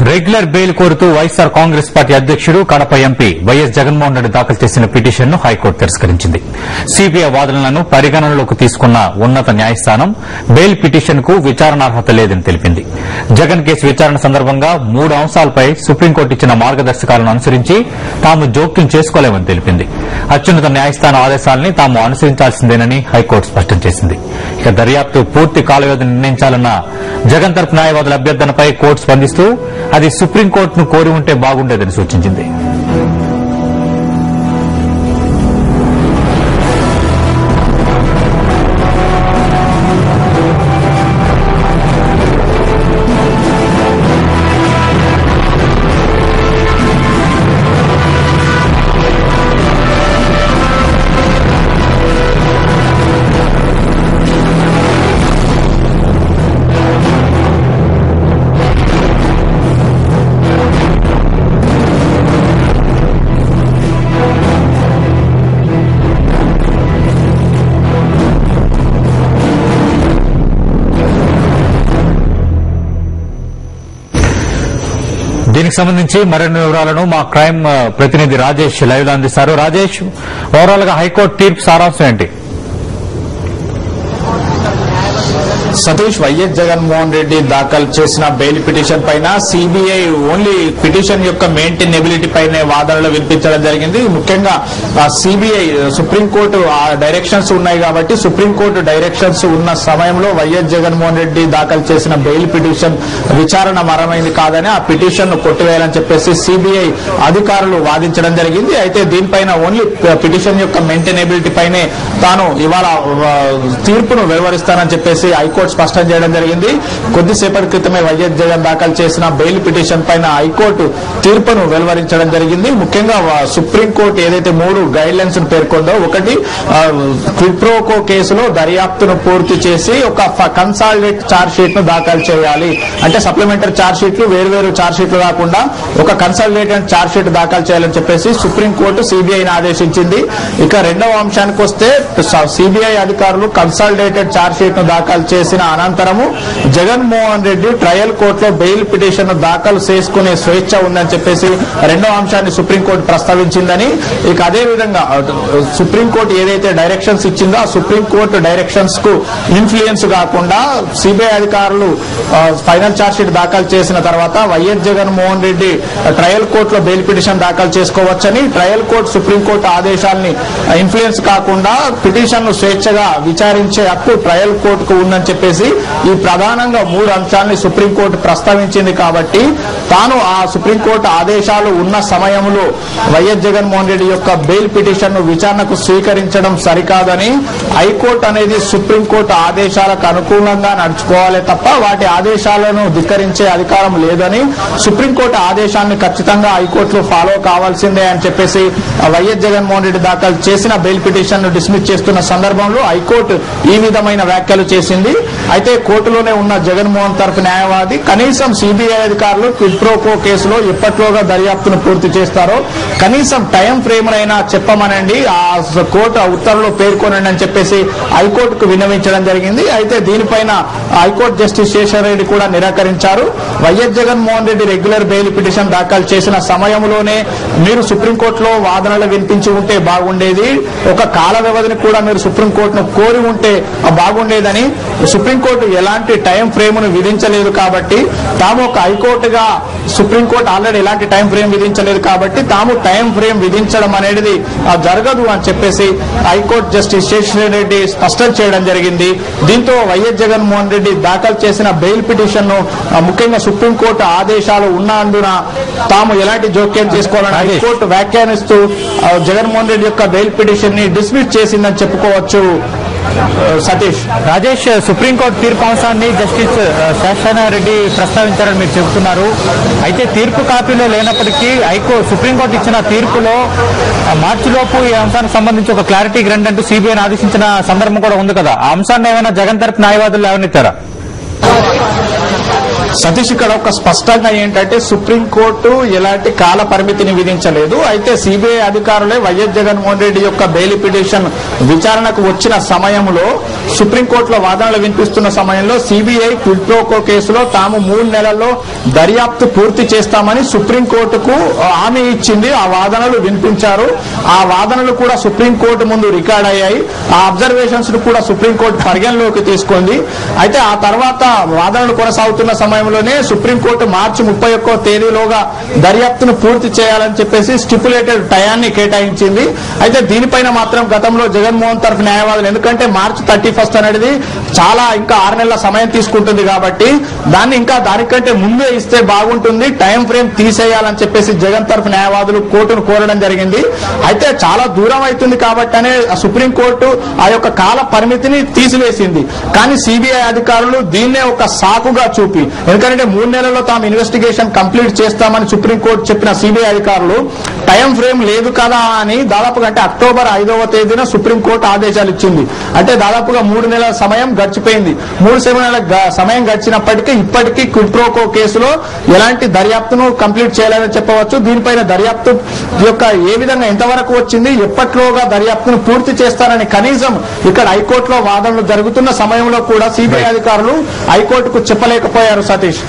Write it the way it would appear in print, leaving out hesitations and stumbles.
Regular bail కోరుతూ YSR Congress party అధ్యకుడు Kadapa MP YS Jaganmohan Reddy దాఖలు చేసిన పిటిషన్ను హైకోర్టు తిరస్కరించింది. సీబీఐ వాదనలను పరిగణనలోకి తీసుకున్న ఉన్నత న్యాయస్థానం బెయిల్ పిటిషన్కు విచారణార్హత లేదని తెలిపింది. జగన్ కేసు విచారణ సందర్భంగా 3 అంశాలపై సుప్రీంకోర్టు ఇచ్చిన మార్గదర్శకాలను అనుసరించి తాము జోక్యం చేసుకోలేమని తెలిపింది. అత్యున్నత న్యాయస్థానం ఆదేశాలని తాము అనుసరించాల్సిందేనని హైకోర్టు స్పష్టం చేసింది. ఇక దర్యాప్తు పూర్తి కాల వ్యవధి నిర్ణయించాలన్న జగన్ తరపు న్యాయవాదుల అభ్యర్థనపై కోర్టు స్పందిస్తూ అది సుప్రీంకోర్టును కోరి ఉంటే బాగుండేదని సూచించింది. దీనికి సంబంధించి మరిన్ని వివరాలను మా క్రైమ్ ప్రతినిధి రాజేష్ లైవ్ లో అందిస్తారు. రాజేష్, ఓవరాల్ గా హైకోర్టు తీర్పు సారాంశం ఏంటి? సతీష్, వైఎస్ జగన్మోహన్ రెడ్డి దాఖలు చేసిన బెయిల్ పిటిషన్ పైన సిబిఐ ఓన్లీ పిటిషన్ యొక్క మెయింటైనబిలిటీ పైనే వాదనలు వినిపించడం జరిగింది. ముఖ్యంగా సిబిఐ సుప్రీంకోర్టు డైరెక్షన్స్ ఉన్నాయి కాబట్టి సుప్రీంకోర్టు డైరెక్షన్స్ ఉన్న సమయంలో వైఎస్ జగన్మోహన్ రెడ్డి దాఖలు చేసిన బెయిల్ పిటిషన్ విచారణ మరమైంది కాదని ఆ పిటిషన్ కొట్టివేయాలని చెప్పేసి సిబిఐ అధికారులు వాదించడం జరిగింది. అయితే దీనిపైన ఓన్లీ పిటిషన్ యొక్క మెయింటైనబిలిటీ పైనే తాను ఇవాళ తీర్పును వెలువరిస్తానని చెప్పేసి హైకోర్టు స్పష్టం చేయడం జరిగింది. కొద్దిసేపటి క్రితమే వైఎస్ జగన్ దాఖలు చేసిన బెయిల్ పిటిషన్ పైన హైకోర్టు తీర్పును వెలువరించడం జరిగింది. ముఖ్యంగా సుప్రీంకోర్టు ఏదైతే 3 గైడ్ లైన్స్ పేర్కొందో, ఒకటి క్విడ్ ప్రో కో కేసులో దర్యాప్తును పూర్తి చేసి ఒక కన్సాలిడేట్ ఛార్జ్ షీట్ ను దాఖలు చేయాలి. అంటే సప్లిమెంటరీ ఛార్జ్ షీట్లు వేర్వేరు ఛార్జ్ షీట్లు కాకుండా ఒక కన్సాలిడేటెడ్ ఛార్జ్ షీట్ దాఖలు చేయాలని చెప్పేసి సుప్రీంకోర్టు సిబిఐని ఆదేశించింది. ఇక రెండవ అంశానికి వస్తే సిబిఐ అధికారులు కన్సాలిడేటెడ్ ఛార్జ్ షీట్ ను దాఖలు చేసిన అనంతరము జగన్మోహన్ రెడ్డి ట్రయల్ కోర్టులో బెయిల్ పిటిషన్ దాఖలు చేసుకునే స్వేచ్ఛ ఉందని చెప్పేసి రెండో అంశాన్ని సుప్రీంకోర్టు ప్రస్తావించిందని, ఇక అదేవిధంగా సుప్రీంకోర్టు ఏదైతే డైరెక్షన్స్ ఇచ్చిందో ఆ సుప్రీంకోర్టు డైరెక్షన్స్ కు ఇన్ఫ్లుయెన్స్ కాకుండా సిబిఐ అధికారులు ఫైనల్ ఛార్జ్ షీట్ దాఖలు చేసిన తర్వాత వైఎస్ జగన్మోహన్ రెడ్డి ట్రయల్ కోర్టులో బెయిల్ పిటిషన్ దాఖలు చేసుకోవచ్చని, ట్రయల్ కోర్టు సుప్రీంకోర్టు ఆదేశాలని ఇన్ఫ్లుయెన్స్ కాకుండా పిటిషన్ ను స్వేచ్ఛగా విచారించే హక్కు ట్రయల్ కోర్టుకు ఉందని చెప్పేసి ఈ ప్రధానంగా 3 అంశాలని సుప్రీంకోర్టు ప్రస్తావించింది. కాబట్టి తాను ఆ సుప్రీంకోర్టు ఆదేశాలు ఉన్న సమయంలో వైఎస్ జగన్మోహన్ రెడ్డి యొక్క బెయిల్ పిటిషన్ ను విచారణకు స్వీకరించడం సరికాదని, హైకోర్టు అనేది సుప్రీంకోర్టు ఆదేశాలకు అనుకూలంగా నడుచుకోవాలి తప్ప వాటి ఆదేశాలను ధిక్కరించే అధికారం లేదని, సుప్రీంకోర్టు ఆదేశాన్ని ఖచ్చితంగా హైకోర్టులో ఫాలో కావాల్సిందే అని చెప్పేసి వైఎస్ జగన్మోహన్ రెడ్డి దాఖలు చేసిన బెయిల్ పిటిషన్ ను డిస్మిస్ చేస్తున్న సందర్భంలో హైకోర్టు ఈ విధమైన వ్యాఖ్యలు చేసింది. అయితే కోర్టులోనే ఉన్న జగన్మోహన్ తరపు న్యాయవాది కనీసం సిబిఐ అధికారులు క్విడ్ ప్రో కో కేసులో ఎప్పట్లోగా దర్యాప్తును పూర్తి చేస్తారో కనీసం టైం ఫ్రేమ్ అయినా చెప్పమనండి, ఆ కోర్టు ఉత్తర్వులో పేర్కొనండి అని చెప్పేసి హైకోర్టుకు విన్నవించడం జరిగింది. అయితే దీనిపైన హైకోర్టు జస్టిస్ శేషారెడ్డి కూడా నిరాకరించారు. YS Jaganmohan Reddy regular bail petition దాఖలు చేసిన సమయంలోనే మీరు సుప్రీంకోర్టులో వాదనలు వినిపించి ఉంటే బాగుండేది, ఒక కాల వ్యవధిని కూడా మీరు సుప్రీంకోర్టును కోరి ఉంటే బాగుండేదని, సుప్రీంకోర్టు ఎలాంటి టైం ఫ్రేమ్ ను విధించలేదు కాబట్టి తాము ఒక హైకోర్టుగా సుప్రీంకోర్టు ఆల్రెడీ ఎలాంటి టైం ఫ్రేమ్ విధించలేదు కాబట్టి తాము టైం ఫ్రేమ్ విధించడం అనేది జరగదు అని చెప్పేసి హైకోర్టు జస్టిస్ శేషారెడ్డి స్పష్టం చేయడం జరిగింది. దీంతో వైఎస్ జగన్మోహన్ రెడ్డి దాఖలు చేసిన బెయిల్ పిటిషన్ ను ముఖ్యంగా సుప్రీంకోర్టు ఆదేశాలు ఉన్నందున తాము ఎలాంటి జోక్యం చేసుకోవాలని హైకోర్టు వ్యాఖ్యానిస్తూ జగన్మోహన్ రెడ్డి యొక్క బెయిల్ పిటిషన్ ని డిస్మిస్ చేసిందని చెప్పుకోవచ్చు. సతీష్, రాజేష్, సుప్రీంకోర్టు తీర్పు అంశాన్ని జస్టిస్ శేషారెడ్డి ప్రస్తావించారని మీరు చెబుతున్నారు. అయితే తీర్పు కాపీలో లేనప్పటికీ సుప్రీంకోర్టు ఇచ్చిన తీర్పులో మార్చిలోపు ఈ అంశానికి సంబంధించి ఒక క్లారిటీ గ్రాంట్ అంటూ సిబిఐని ఆదేశించిన సందర్భం కూడా ఉంది కదా. ఆ అంశాన్ని ఏమైనా జగన్ తరపు న్యాయవాదులు లేవనెత్తారా? సతీష్, ఇక్కడ ఒక స్పష్టంగా ఏంటంటే సుప్రీంకోర్టు ఎలాంటి కాల పరిమితిని విధించలేదు. అయితే సిబిఐ అధికారులే వైఎస్ జగన్మోహన్ రెడ్డి యొక్క బెయిల్ పిటిషన్ విచారణకు వచ్చిన సమయంలో సుప్రీంకోర్టులో వాదనలు వినిపిస్తున్న సమయంలో సిబిఐ క్విడ్ ప్రోకో కేసులో తాము 3 నెలల్లో దర్యాప్తు పూర్తి చేస్తామని సుప్రీంకోర్టుకు హామీ ఇచ్చింది. ఆ వాదనలు వినిపించారు. ఆ వాదనలు కూడా సుప్రీంకోర్టు ముందు రికార్డ్ అయ్యాయి. ఆ అబ్జర్వేషన్స్ కూడా సుప్రీంకోర్టు పరిగణలోకి తీసుకుంది. అయితే ఆ తర్వాత వాదనలు కొనసాగుతున్న సమయంలోనే సుప్రీంకోర్టు మార్చి 31వ తేదీలోగా దర్యాప్తును పూర్తి చేయాలని చెప్పేసి స్టిపులేటెడ్ టయాన్ని కేటాయించింది. అయితే దీనిపైన మాత్రం గతంలో జగన్మోహన్ తరఫు న్యాయవాదులు, ఎందుకంటే మార్చి 31 అనేది చాలా ఇంకా 6 నెలల సమయం తీసుకుంటుంది కాబట్టి దాన్ని ఇంకా దానికంటే ముందే ఇస్తే బాగుంటుంది, టైం ఫ్రేమ్ తీసేయాలని చెప్పేసి జగన్ తరఫు న్యాయవాదులు కోర్టును కోరడం జరిగింది. అయితే చాలా దూరం అవుతుంది కాబట్టనే సుప్రీంకోర్టు ఆ యొక్క కాల పరిమితిని తీసివేసింది. కానీ సిబిఐ అధికారులు దీన్నే ఒక సాకుగా చూపి, ఎందుకంటే 3 నెలల్లో తాము ఇన్వెస్టిగేషన్ కంప్లీట్ చేస్తామని సుప్రీంకోర్టు చెప్పిన సిబిఐ అధికారులు టైం ఫ్రేమ్ లేదు కదా అని దాదాపుగా అంటే అక్టోబర్ 5వ తేదీన సుప్రీంకోర్టు ఆదేశాలు ఇచ్చింది. అంటే దాదాపుగా 3 నెలల సమయం గడిచిపోయింది. 3 నెలల సమయం గడిచినప్పటికీ ఇప్పటికీ క్విడ్ ప్రోకో కేసులో ఎలాంటి దర్యాప్తును కంప్లీట్ చేయాలని చెప్పవచ్చు. దీనిపైన దర్యాప్తు యొక్క ఏ విధంగా ఎంతవరకు వచ్చింది, ఎప్పట్లోగా దర్యాప్తును పూర్తి చేస్తారని కనీసం ఇక్కడ హైకోర్టులో వాదనలు జరుగుతున్న సమయంలో కూడా సిబిఐ అధికారులు హైకోర్టుకు చెప్పలేకపోయారు. సతీష్.